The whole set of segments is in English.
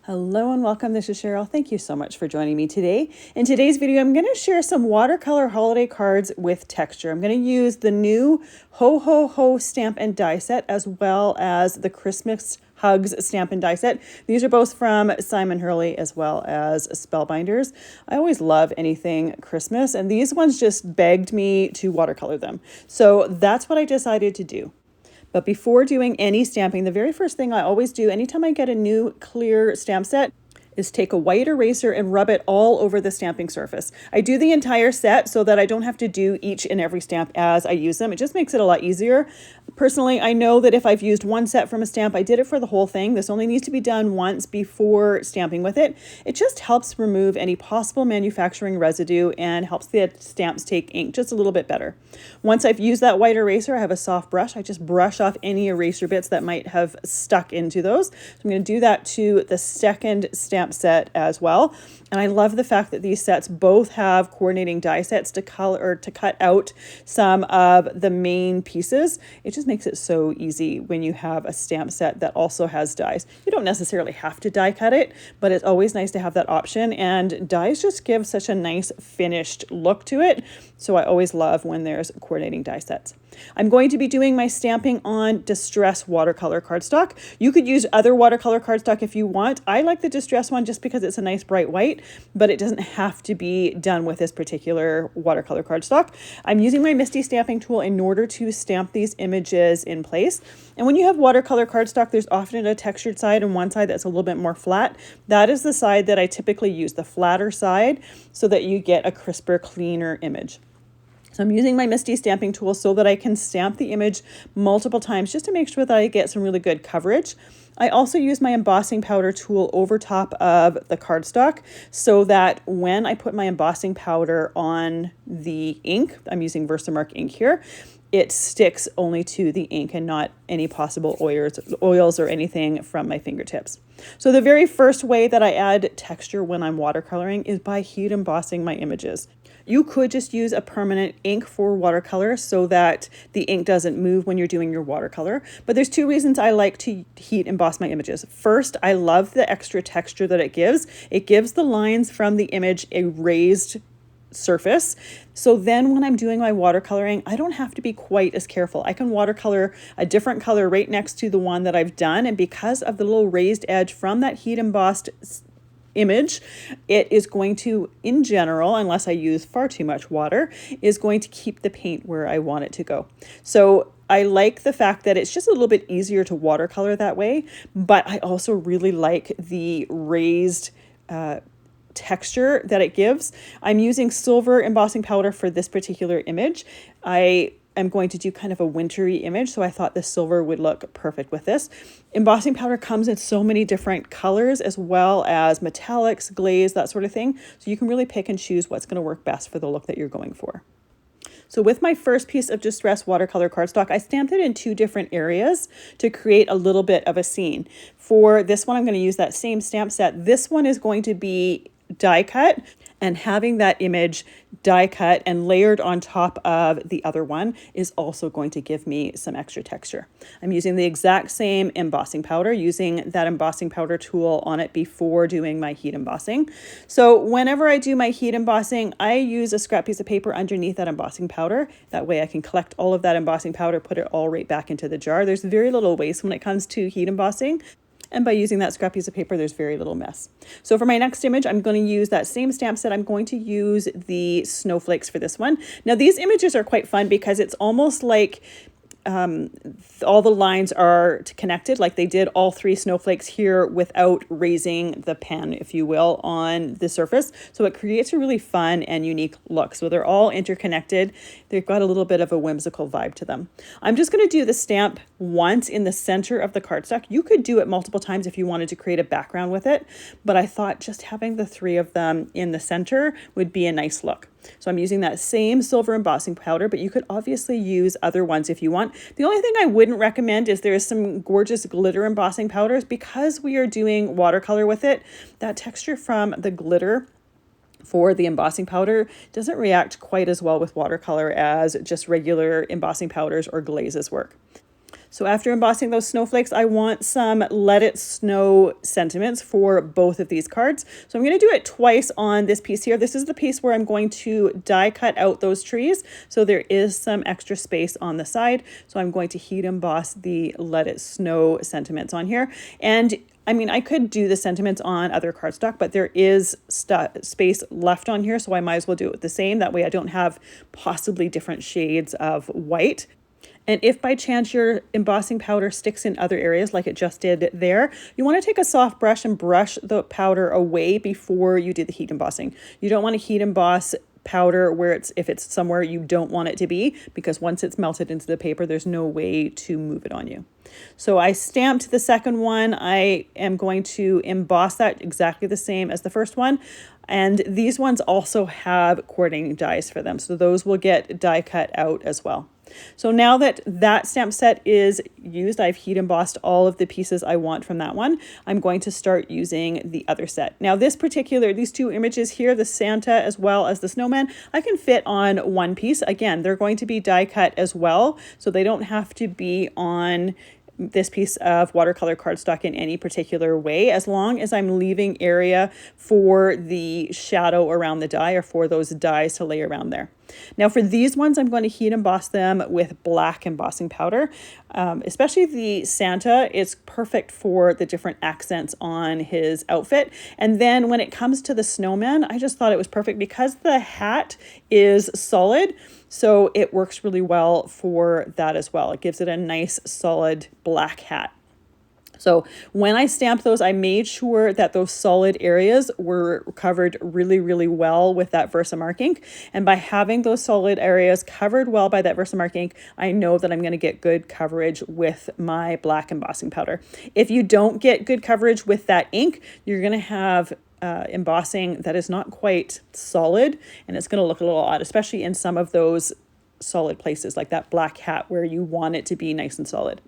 Hello and welcome. This is Cheryl. Thank you so much for joining me today. In today's video, I'm going to share some watercolor holiday cards with texture. I'm going to use the new Ho Ho Ho stamp and die set as well as the Christmas Hugs stamp and die set. These are both from Simon Hurley as well as Spellbinders. I always love anything Christmas, and these ones just begged me to watercolor them. So that's what I decided to do. But before doing any stamping, the very first thing I always do anytime I get a new clear stamp set is take a white eraser and rub it all over the stamping surface. I do the entire set so that I don't have to do each and every stamp as I use them. It just makes it a lot easier. Personally, I know that if I've used one set from a stamp, I did it for the whole thing. This only needs to be done once before stamping with it. It just helps remove any possible manufacturing residue and helps the stamps take ink just a little bit better. Once I've used that white eraser, I have a soft brush. I just brush off any eraser bits that might have stuck into those. So I'm going to do that to the second stamp set as well. And I love the fact that these sets both have coordinating die sets to color or to cut out some of the main pieces. It just makes it so easy when you have a stamp set that also has dies. You don't necessarily have to die cut it, but it's always nice to have that option, and dies just give such a nice finished look to it. So I always love when there's coordinating die sets. I'm going to be doing my stamping on Distress watercolor cardstock. You could use other watercolor cardstock if you want. I like the Distress one just because it's a nice bright white, but it doesn't have to be done with this particular watercolor cardstock. I'm using my Misti stamping tool in order to stamp these images in place. And when you have watercolor cardstock, there's often a textured side and one side that's a little bit more flat. That is the side that I typically use, the flatter side, so that you get a crisper, cleaner image. So I'm using my Misti stamping tool so that I can stamp the image multiple times just to make sure that I get some really good coverage. I also use my embossing powder tool over top of the cardstock so that when I put my embossing powder on the ink, I'm using VersaMark ink here, it sticks only to the ink and not any possible oils or anything from my fingertips. So the very first way that I add texture when I'm watercoloring is by heat embossing my images. You could just use a permanent ink for watercolor so that the ink doesn't move when you're doing your watercolor. But there's two reasons I like to heat emboss my images. First, I love the extra texture that it gives. It gives the lines from the image a raised surface. So then when I'm doing my watercoloring, I don't have to be quite as careful. I can watercolor a different color right next to the one that I've done. And because of the little raised edge from that heat embossed image, it is going to, in general, unless I use far too much water, is going to keep the paint where I want it to go. So I like the fact that it's just a little bit easier to watercolor that way, but I also really like the raised texture that it gives. I'm using silver embossing powder for this particular image. I'm going to do kind of a wintry image, so I thought the silver would look perfect with this. Embossing powder comes in so many different colors as well as metallics, glaze, that sort of thing. So you can really pick and choose what's going to work best for the look that you're going for. So with my first piece of Distress watercolor cardstock, I stamped it in two different areas to create a little bit of a scene. For this one, I'm going to use that same stamp set. This one is going to be die cut, and having that image die cut and layered on top of the other one is also going to give me some extra texture. I'm using the exact same embossing powder, using that embossing powder tool on it before doing my heat embossing. So whenever I do my heat embossing, I use a scrap piece of paper underneath that embossing powder. That way I can collect all of that embossing powder, put it all right back into the jar. There's very little waste when it comes to heat embossing. And by using that scrap piece of paper, there's very little mess. So for my next image, I'm going to use that same stamp set. I'm going to use the snowflakes for this one. Now, these images are quite fun because it's almost like all the lines are connected, like they did all three snowflakes here without raising the pen, if you will, on the surface. So it creates a really fun and unique look. So they're all interconnected. They've got a little bit of a whimsical vibe to them. I'm just going to do the stamp once in the center of the cardstock. You could do it multiple times if you wanted to create a background with it, but I thought just having the three of them in the center would be a nice look. So I'm using that same silver embossing powder, but you could obviously use other ones if you want. The only thing I wouldn't recommend is there's some gorgeous glitter embossing powders. Because we are doing watercolor with it, that texture from the glitter for the embossing powder doesn't react quite as well with watercolor as just regular embossing powders or glazes work. So after embossing those snowflakes, I want some Let It Snow sentiments for both of these cards. So I'm going to do it twice on this piece here. This is the piece where I'm going to die cut out those trees. So there is some extra space on the side. So I'm going to heat emboss the Let It Snow sentiments on here. And I mean, I could do the sentiments on other cardstock, but there is space left on here, so I might as well do it the same. That way I don't have possibly different shades of white. And if by chance your embossing powder sticks in other areas like it just did there, you want to take a soft brush and brush the powder away before you do the heat embossing. You don't want to heat emboss powder where if it's somewhere you don't want it to be, because once it's melted into the paper, there's no way to move it on you. So I stamped the second one. I am going to emboss that exactly the same as the first one. And these ones also have coordinating dies for them. So those will get die cut out as well. So now that that stamp set is used, I've heat embossed all of the pieces I want from that one. I'm going to start using the other set. Now these two images here, the Santa as well as the snowman, I can fit on one piece. Again, they're going to be die cut as well, so they don't have to be on this piece of watercolor cardstock in any particular way, as long as I'm leaving area for the shadow around the die or for those dies to lay around there. Now for these ones, I'm going to heat emboss them with black embossing powder. Especially the Santa, it's perfect for the different accents on his outfit. And then when it comes to the snowman, I just thought it was perfect because the hat is solid. So it works really well for that as well. It gives it a nice solid black hat. So when I stamped those, I made sure that those solid areas were covered really, really well with that VersaMark ink. And by having those solid areas covered well by that VersaMark ink, I know that I'm going to get good coverage with my black embossing powder. If you don't get good coverage with that ink, you're going to have embossing that is not quite solid, and it's going to look a little odd, especially in some of those solid places like that black hat where you want it to be nice and solid.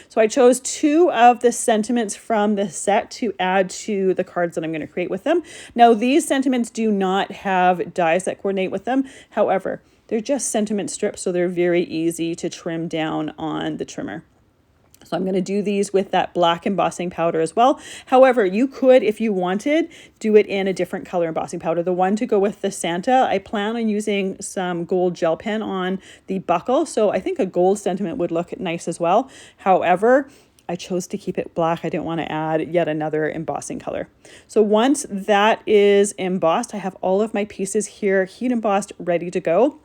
So I chose two of the sentiments from the set to add to the cards that I'm going to create with them. Now these sentiments do not have dies that coordinate with them. However, they're just sentiment strips, so they're very easy to trim down on the trimmer. So I'm going to do these with that black embossing powder as well. However, you could, if you wanted, do it in a different color embossing powder. The one to go with the Santa, I plan on using some gold gel pen on the buckle. So I think a gold sentiment would look nice as well. However, I chose to keep it black. I didn't want to add yet another embossing color. So once that is embossed, I have all of my pieces here heat embossed, ready to go.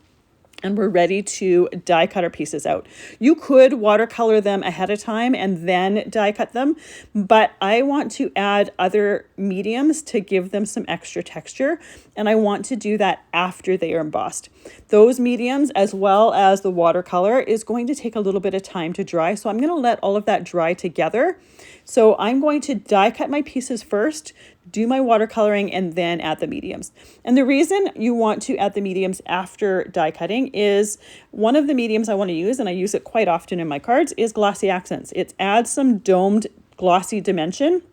And we're ready to die cut our pieces out. You could watercolor them ahead of time and then die cut them, but I want to add other mediums to give them some extra texture, and I want to do that after they are embossed. Those mediums, as well as the watercolor, is going to take a little bit of time to dry, so I'm going to let all of that dry together. So I'm going to die cut my pieces first, do my watercoloring, and then add the mediums. And the reason you want to add the mediums after die cutting is one of the mediums I want to use, and I use it quite often in my cards, is Glossy Accents. It adds some domed glossy dimension,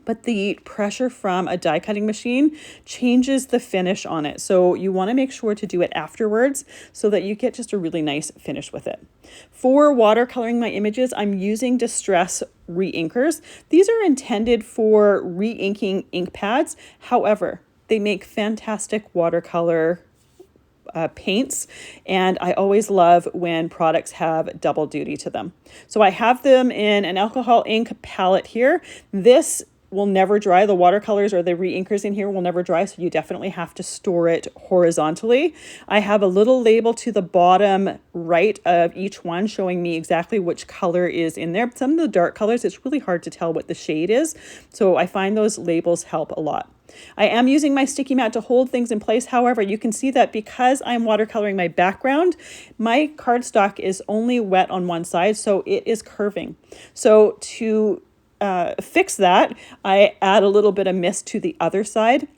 but the pressure from a die cutting machine changes the finish on it. So you want to make sure to do it afterwards so that you get just a really nice finish with it. For watercoloring my images, I'm using Distress re-inkers. These are intended for re-inking ink pads. However, they make fantastic watercolor paints, and I always love when products have double duty to them. So I have them in an alcohol ink palette here. This will never dry. The watercolors or the re-inkers in here will never dry, so you definitely have to store it horizontally. I have a little label to the bottom right of each one showing me exactly which color is in there. Some of the dark colors, it's really hard to tell what the shade is, so I find those labels help a lot. I am using my sticky mat to hold things in place. However, you can see that because I'm watercoloring my background, my cardstock is only wet on one side, so it is curving. So to fix that, I add a little bit of mist to the other side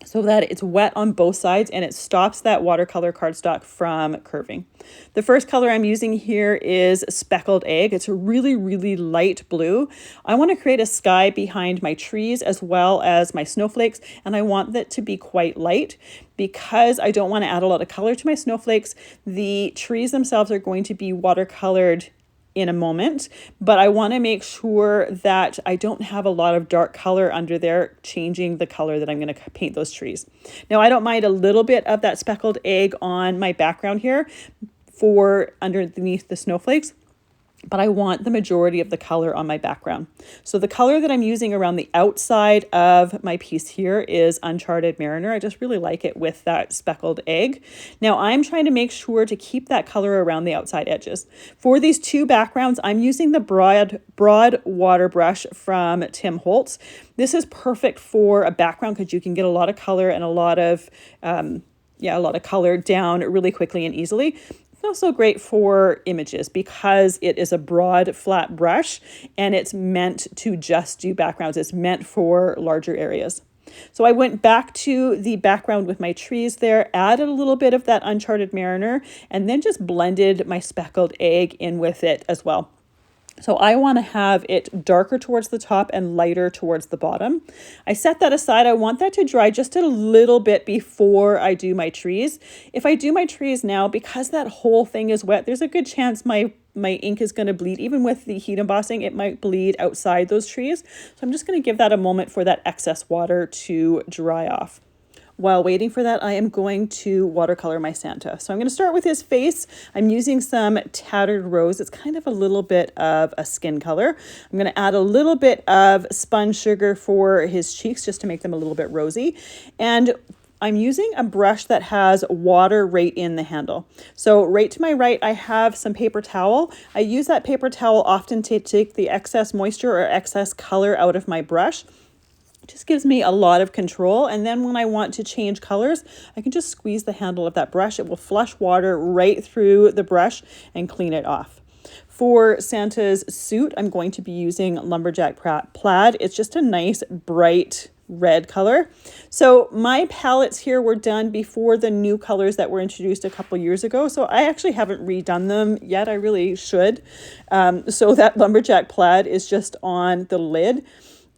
so that it's wet on both sides and it stops that watercolor cardstock from curving. The first color I'm using here is Speckled Egg. It's a really, really light blue. I want to create a sky behind my trees as well as my snowflakes, and I want that to be quite light because I don't want to add a lot of color to my snowflakes. The trees themselves are going to be watercolored in a moment, but I want to make sure that I don't have a lot of dark color under there, changing the color that I'm going to paint those trees. Now, I don't mind a little bit of that speckled egg on my background here for underneath the snowflakes, but I want the majority of the color on my background. So the color that I'm using around the outside of my piece here is Uncharted Mariner. I just really like it with that speckled egg. Now I'm trying to make sure to keep that color around the outside edges. For these two backgrounds, I'm using the broad water brush from Tim Holtz. This is perfect for a background because you can get a lot of color and a lot of color down really quickly and easily. Also great for images because it is a broad flat brush and it's meant to just do backgrounds. It's meant for larger areas. So I went back to the background with my trees there, added a little bit of that Uncharted Mariner, and then just blended my speckled egg in with it as well. So I want to have it darker towards the top and lighter towards the bottom. I set that aside. I want that to dry just a little bit before I do my trees. If I do my trees now, because that whole thing is wet, there's a good chance my ink is going to bleed. Even with the heat embossing, it might bleed outside those trees. So I'm just going to give that a moment for that excess water to dry off. While waiting for that, I am going to watercolor my Santa. So I'm going to start with his face. I'm using some Tattered Rose. It's kind of a little bit of a skin color. I'm going to add a little bit of Spun Sugar for his cheeks just to make them a little bit rosy. And I'm using a brush that has water right in the handle. So right to my right, I have some paper towel. I use that paper towel often to take the excess moisture or excess color out of my brush. Just gives me a lot of control. And then when I want to change colors, I can just squeeze the handle of that brush. It will flush water right through the brush and clean it off. For Santa's suit, I'm going to be using Lumberjack Plaid. It's just a nice bright red color. So my palettes here were done before the new colors that were introduced a couple years ago. So I actually haven't redone them yet. I really should. So that Lumberjack Plaid is just on the lid.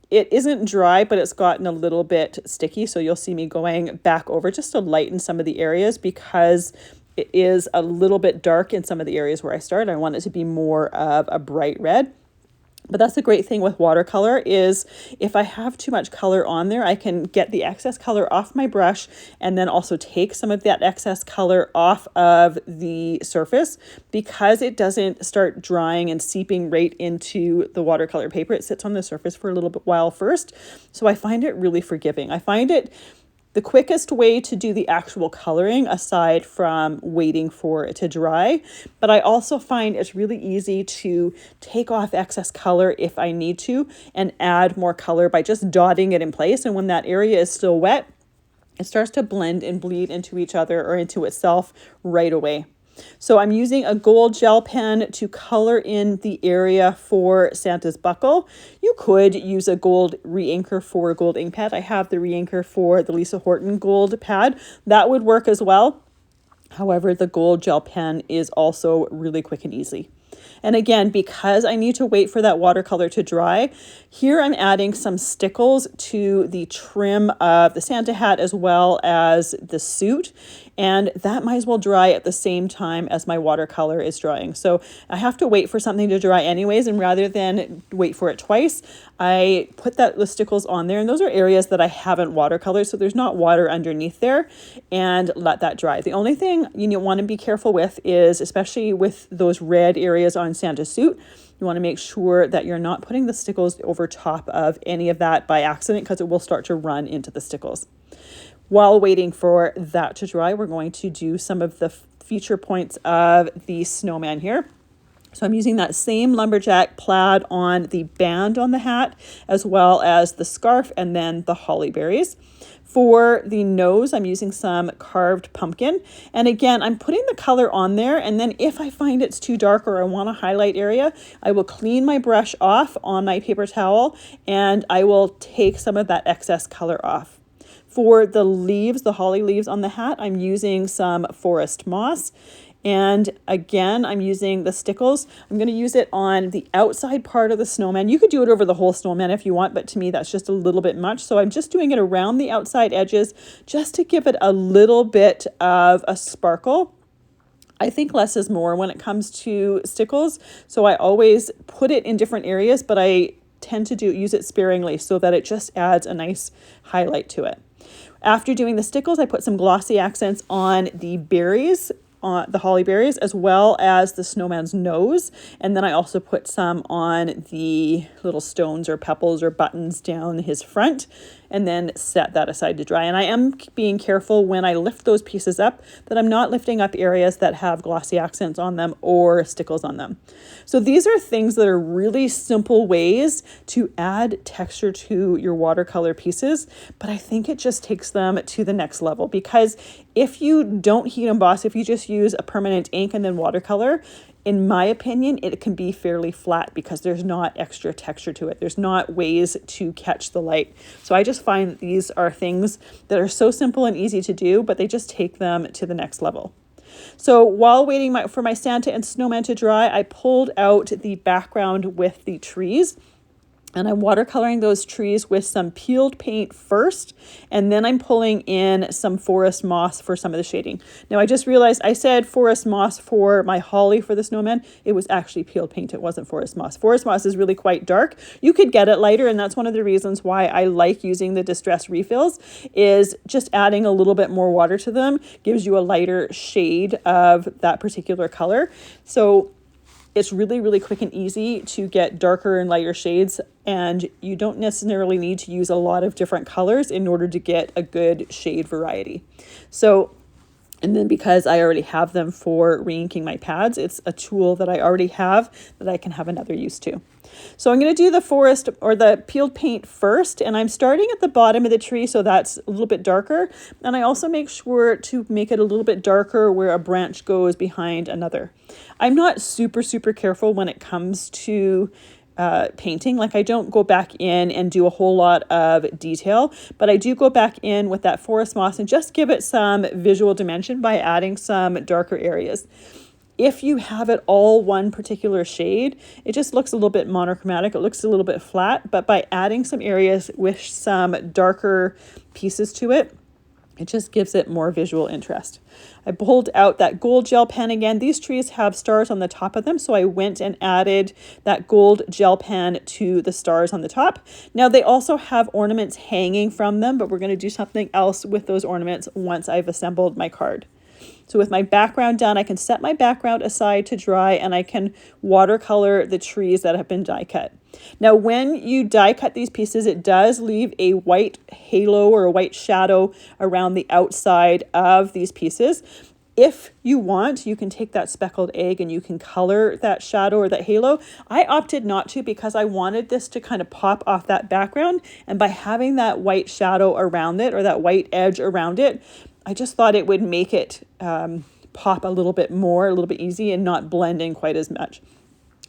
It isn't dry, but it's gotten a little bit sticky. So you'll see me going back over just to lighten some of the areas because it is a little bit dark in some of the areas where I started. I want it to be more of a bright red. But that's the great thing with watercolor is if I have too much color on there, I can get the excess color off my brush and then also take some of that excess color off of the surface because it doesn't start drying and seeping right into the watercolor paper. It sits on the surface for a little bit while first. So I find it really forgiving. I find it the quickest way to do the actual coloring aside from waiting for it to dry. But I also find it's really easy to take off excess color if I need to and add more color by just dotting it in place. And when that area is still wet, it starts to blend and bleed into each other or into itself right away. So I'm using a gold gel pen to color in the area for Santa's buckle. You could use a gold re-inker for a gold ink pad. I have the re-inker for the Lisa Horton gold pad. That would work as well. However, the gold gel pen is also really quick and easy. And again, because I need to wait for that watercolor to dry, here I'm adding some stickles to the trim of the Santa hat as well as the suit. And that might as well dry at the same time as my watercolor is drying. So I have to wait for something to dry anyways. And rather than wait for it twice, I put the stickles on there. And those are areas that I haven't watercolored. So there's not water underneath there, and let that dry. The only thing you want to be careful with is, especially with those red areas on Santa's suit, you want to make sure that you're not putting the stickles over top of any of that by accident because it will start to run into the stickles. While waiting for that to dry, we're going to do some of the feature points of the snowman here. So I'm using that same Lumberjack Plaid on the band on the hat, as well as the scarf and then the holly berries. For the nose, I'm using some carved pumpkin. And again, I'm putting the color on there. And then if I find it's too dark or I want a highlight area, I will clean my brush off on my paper towel and I will take some of that excess color off. For the leaves, the holly leaves on the hat, I'm using some forest moss. And again, I'm using the stickles. I'm going to use it on the outside part of the snowman. You could do it over the whole snowman if you want, but to me, that's just a little bit much. So I'm just doing it around the outside edges just to give it a little bit of a sparkle. I think less is more when it comes to stickles. So I always put it in different areas, but I tend to use it sparingly so that it just adds a nice highlight to it. After doing the stickles, I put some glossy accents on the berries, on the holly berries, as well as the snowman's nose. And then I also put some on the little stones or pebbles or buttons down his front, and then set that aside to dry. And I am being careful when I lift those pieces up that I'm not lifting up areas that have glossy accents on them or stickles on them. So these are things that are really simple ways to add texture to your watercolor pieces, but I think it just takes them to the next level, because if you don't heat emboss, if you just use a permanent ink and then watercolor, in my opinion, it can be fairly flat because there's not extra texture to it. There's not ways to catch the light. So I just find that these are things that are so simple and easy to do, but they just take them to the next level. So while waiting for my Santa and snowman to dry, I pulled out the background with the trees. And I'm watercoloring those trees with some peeled paint first, and then I'm pulling in some forest moss for some of the shading. Now I just realized I said forest moss for my holly for the snowman. It was actually peeled paint. It wasn't forest moss. Forest moss is really quite dark. You could get it lighter, and that's one of the reasons why I like using the distress refills, is just adding a little bit more water to them gives you a lighter shade of that particular color. So it's really, really quick and easy to get darker and lighter shades, and you don't necessarily need to use a lot of different colors in order to get a good shade variety. So, and then because I already have them for re-inking my pads, it's a tool that I already have that I can have another use to. So I'm going to do the forest or the peeled paint first, and I'm starting at the bottom of the tree, so that's a little bit darker. And I also make sure to make it a little bit darker where a branch goes behind another. I'm not super careful when it comes to painting. Like, I don't go back in and do a whole lot of detail, but I do go back in with that forest moss and just give it some visual dimension by adding some darker areas. If you have it all one particular shade, it just looks a little bit monochromatic. It looks a little bit flat, but by adding some areas with some darker pieces to it, it just gives it more visual interest. I pulled out that gold gel pen again. These trees have stars on the top of them, so I went and added that gold gel pen to the stars on the top. Now they also have ornaments hanging from them, but we're going to do something else with those ornaments once I've assembled my card. So with my background done, I can set my background aside to dry, and I can watercolor the trees that have been die cut. Now, when you die cut these pieces, it does leave a white halo or a white shadow around the outside of these pieces. If you want, you can take that speckled egg and you can color that shadow or that halo. I opted not to because I wanted this to kind of pop off that background. And by having that white shadow around it, or that white edge around it, I just thought it would make it pop a little bit more, a little bit easy, and not blend in quite as much.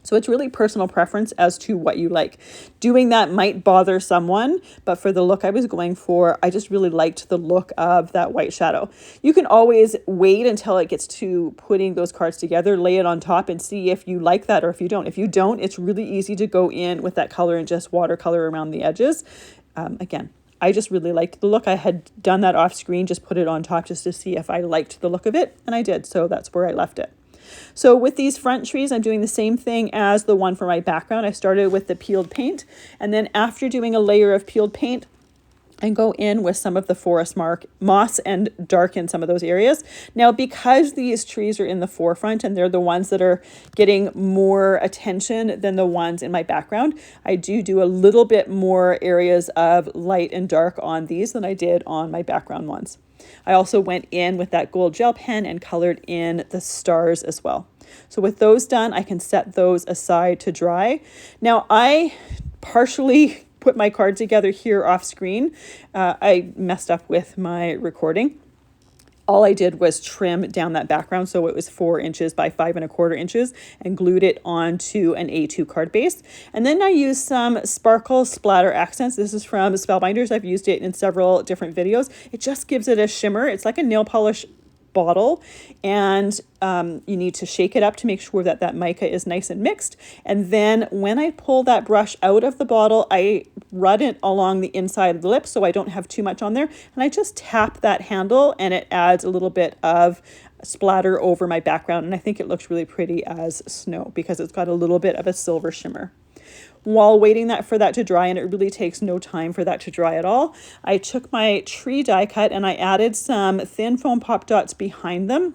So it's really personal preference as to what you like. Doing that might bother someone, but for the look I was going for, I just really liked the look of that white shadow. You can always wait until it gets to putting those cards together, lay it on top, and see if you like that or if you don't. If you don't, it's really easy to go in with that color and just watercolor around the edges. Again, I just really liked the look. I had done that off screen, just put it on top just to see if I liked the look of it, and I did, so that's where I left it. So with these front trees, I'm doing the same thing as the one for my background. I started with the peeled paint, and then after doing a layer of peeled paint, and go in with some of the VersaMark moss and darken some of those areas. Now, because these trees are in the forefront and they're the ones that are getting more attention than the ones in my background, I do a little bit more areas of light and dark on these than I did on my background ones. I also went in with that gold gel pen and colored in the stars as well. So with those done, I can set those aside to dry. Now, I partially put my card together here off screen. I messed up with my recording. All I did was trim down that background, so it was 4 inches by 5 1/4 inches, and glued it onto an A2 card base. And then I used some sparkle splatter accents. This is from Spellbinders. I've used it in several different videos. It just gives it a shimmer. It's like a nail polish bottle, and you need to shake it up to make sure that that mica is nice and mixed. And then when I pull that brush out of the bottle, I run it along the inside of the lip so I don't have too much on there, and I just tap that handle, and it adds a little bit of splatter over my background, and I think it looks really pretty as snow because it's got a little bit of a silver shimmer. While waiting for that to dry, and it really takes no time for that to dry at all, I took my tree die cut and I added some thin foam pop dots behind them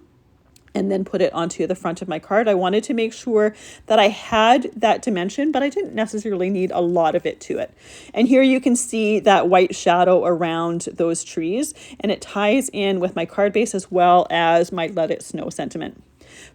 and then put it onto the front of my card. I wanted to make sure that I had that dimension, but I didn't necessarily need a lot of it to it. And here you can see that white shadow around those trees, and it ties in with my card base as well as my Let It Snow sentiment.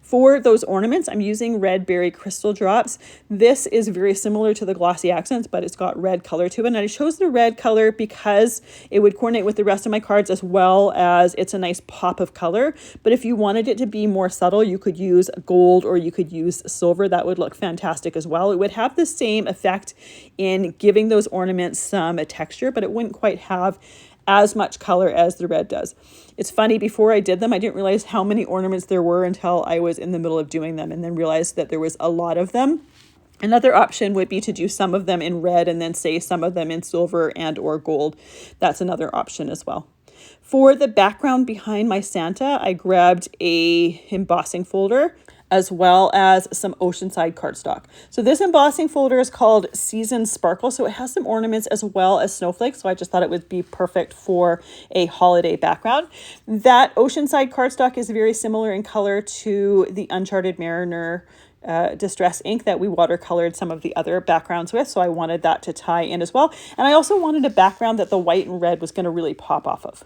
For those ornaments, I'm using red berry crystal drops. This is very similar to the glossy accents, but it's got red color to it. And I chose the red color because it would coordinate with the rest of my cards, as well as it's a nice pop of color. But if you wanted it to be more subtle, you could use gold or you could use silver. That would look fantastic as well. It would have the same effect in giving those ornaments some texture, but it wouldn't quite have as much color as the red does. It's funny, before I did them, I didn't realize how many ornaments there were until I was in the middle of doing them, and then realized that there was a lot of them. Another option would be to do some of them in red and then say some of them in silver and or gold. That's another option as well. For the background behind my Santa, I grabbed a embossing folder as well as some oceanside cardstock. So this embossing folder is called Seasoned Sparkle. So it has some ornaments as well as snowflakes. So I just thought it would be perfect for a holiday background. That oceanside cardstock is very similar in color to the Uncharted Mariner distress ink that we watercolored some of the other backgrounds with. So I wanted that to tie in as well. And I also wanted a background that the white and red was going to really pop off of.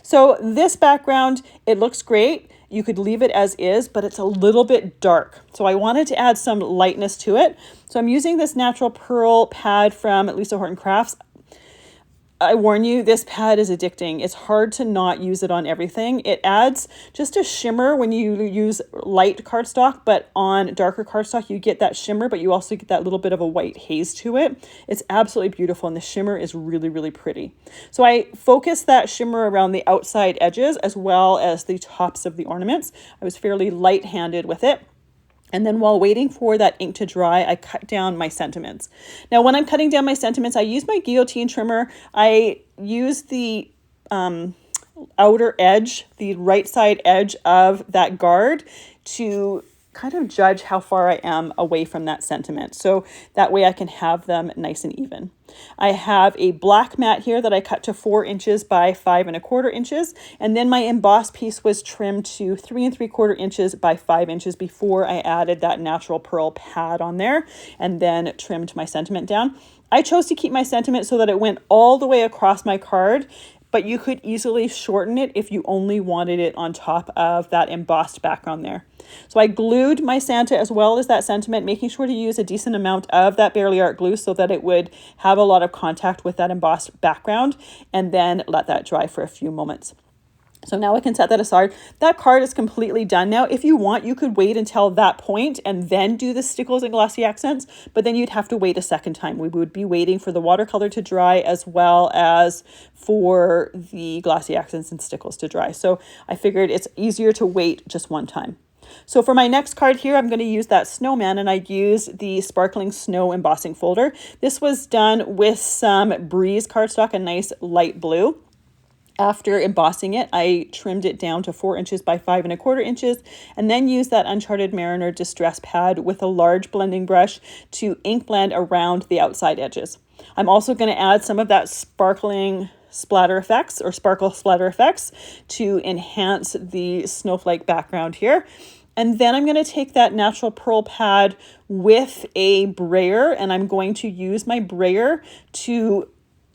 So this background, it looks great. You could leave it as is, but it's a little bit dark. So I wanted to add some lightness to it. So I'm using this natural pearl pad from Lisa Horton Crafts. I warn you, this pad is addicting. It's hard to not use it on everything. It adds just a shimmer when you use light cardstock, but on darker cardstock, you get that shimmer, but you also get that little bit of a white haze to it. It's absolutely beautiful, and the shimmer is really, really pretty. So I focused that shimmer around the outside edges as well as the tops of the ornaments. I was fairly light-handed with it. And then while waiting for that ink to dry, I cut down my sentiments. Now, when I'm cutting down my sentiments, I use my guillotine trimmer. I use the outer edge, the right side edge of that guard to kind of judge how far I am away from that sentiment. So that way I can have them nice and even. I have a black mat here that I cut to 4 inches by 5 1/4 inches. And then my emboss piece was trimmed to 3 3/4 inches by 5 inches before I added that natural pearl pad on there and then trimmed my sentiment down. I chose to keep my sentiment so that it went all the way across my card, but you could easily shorten it if you only wanted it on top of that embossed background there. So I glued my Santa as well as that sentiment, making sure to use a decent amount of that Barely Art glue so that it would have a lot of contact with that embossed background, and then let that dry for a few moments. So now I can set that aside. That card is completely done now. If you want, you could wait until that point and then do the stickles and glossy accents, but then you'd have to wait a second time. We would be waiting for the watercolor to dry as well as for the glossy accents and stickles to dry. So I figured it's easier to wait just one time. So for my next card here, I'm going to use that snowman, and I use the Sparkling Snow embossing folder. This was done with some Breeze cardstock, a nice light blue. After embossing it, I trimmed it down to 4 inches by 5 1/4 inches, and then used that Uncharted Mariner Distress pad with a large blending brush to ink blend around the outside edges. I'm also going to add some of that sparkling splatter effects or sparkle splatter effects to enhance the snowflake background here. And then I'm going to take that natural pearl pad with a brayer, and I'm going to use my brayer to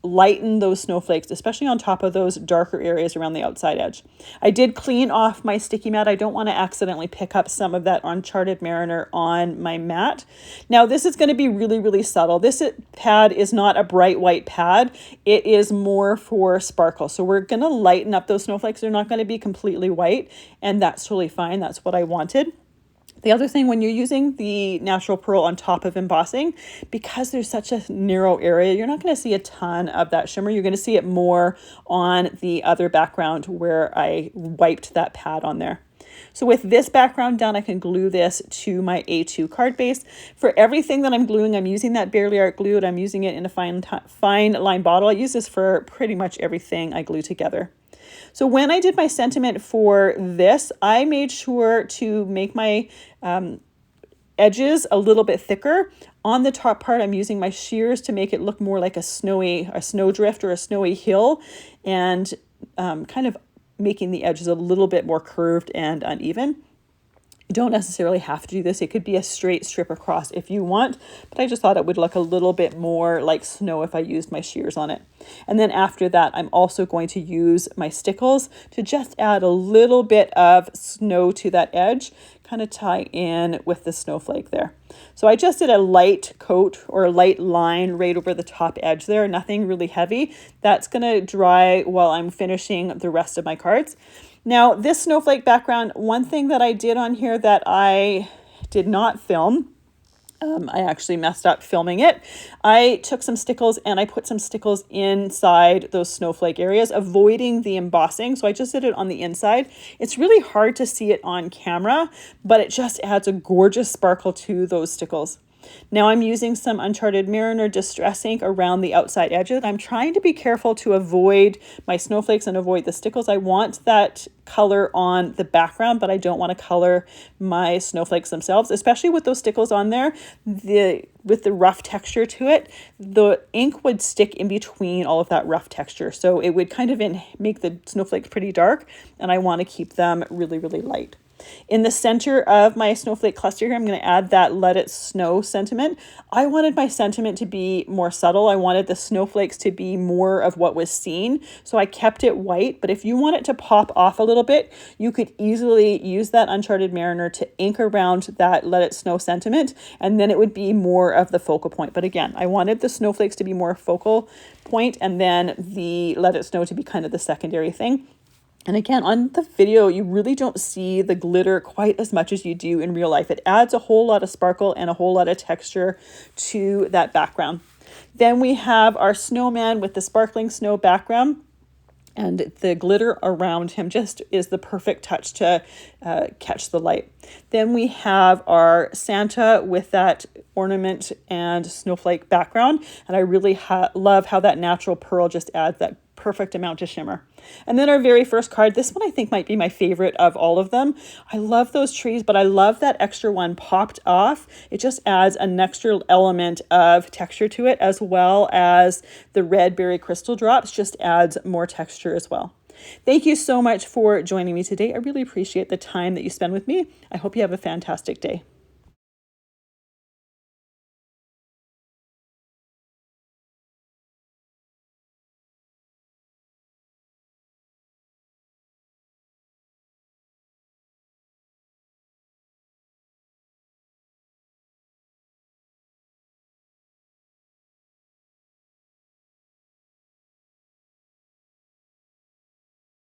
lighten those snowflakes, especially on top of those darker areas around the outside edge. I did clean off my sticky mat. I don't want to accidentally pick up some of that Uncharted Mariner on my mat. Now this is going to be really, really subtle. This pad is not a bright white pad. It is more for sparkle. So we're going to lighten up those snowflakes. They're not going to be completely white, and that's totally fine. That's what I wanted. The other thing, when you're using the natural pearl on top of embossing, because there's such a narrow area, you're not going to see a ton of that shimmer. You're going to see it more on the other background where I wiped that pad on there. So with this background done, I can glue this to my A2 card base. For everything that I'm gluing, I'm using that Barely Art glue, and I'm using it in a fine line bottle. I use this for pretty much everything I glue together. So when I did my sentiment for this, I made sure to make my edges a little bit thicker. On the top part, I'm using my shears to make it look more like a snowdrift or a snowy hill, and kind of making the edges a little bit more curved and uneven. You don't necessarily have to do this. It could be a straight strip across if you want, but I just thought it would look a little bit more like snow if I used my shears on it. And then after that, I'm also going to use my stickles to just add a little bit of snow to that edge, kind of tie in with the snowflake there. So I just did a light coat or a light line right over the top edge there, nothing really heavy. That's going to dry while I'm finishing the rest of my cards. Now, this snowflake background, one thing that I did on here that I did not film, I actually messed up filming it. I took some stickles and I put some stickles inside those snowflake areas, avoiding the embossing. So I just did it on the inside. It's really hard to see it on camera, but it just adds a gorgeous sparkle to those stickles. Now I'm using some Uncharted Mariner Distress ink around the outside edges. I'm trying to be careful to avoid my snowflakes and avoid the stickles. I want that color on the background, but I don't want to color my snowflakes themselves, especially with those stickles on there. With the rough texture to it, the ink would stick in between all of that rough texture. So it would kind of make the snowflakes pretty dark, and I want to keep them really, really light. In the center of my snowflake cluster here, I'm going to add that Let It Snow sentiment. I wanted my sentiment to be more subtle. I wanted the snowflakes to be more of what was seen. So I kept it white, but if you want it to pop off a little bit, you could easily use that Uncharted Mariner to ink around that Let It Snow sentiment, and then it would be more of the focal point. But again, I wanted the snowflakes to be more focal point, and then the Let It Snow to be kind of the secondary thing. And again, on the video, you really don't see the glitter quite as much as you do in real life. It adds a whole lot of sparkle and a whole lot of texture to that background. Then we have our snowman with the sparkling snow background, and the glitter around him just is the perfect touch to catch the light. Then we have our Santa with that ornament and snowflake background, and I really love how that natural pearl just adds that perfect amount of shimmer. And then our very first card, this one I think might be my favorite of all of them. I love those trees, but I love that extra one popped off. It just adds an extra element of texture to it, as well as the red berry crystal drops just adds more texture as well. Thank you so much for joining me today. I really appreciate the time that you spend with me. I hope you have a fantastic day.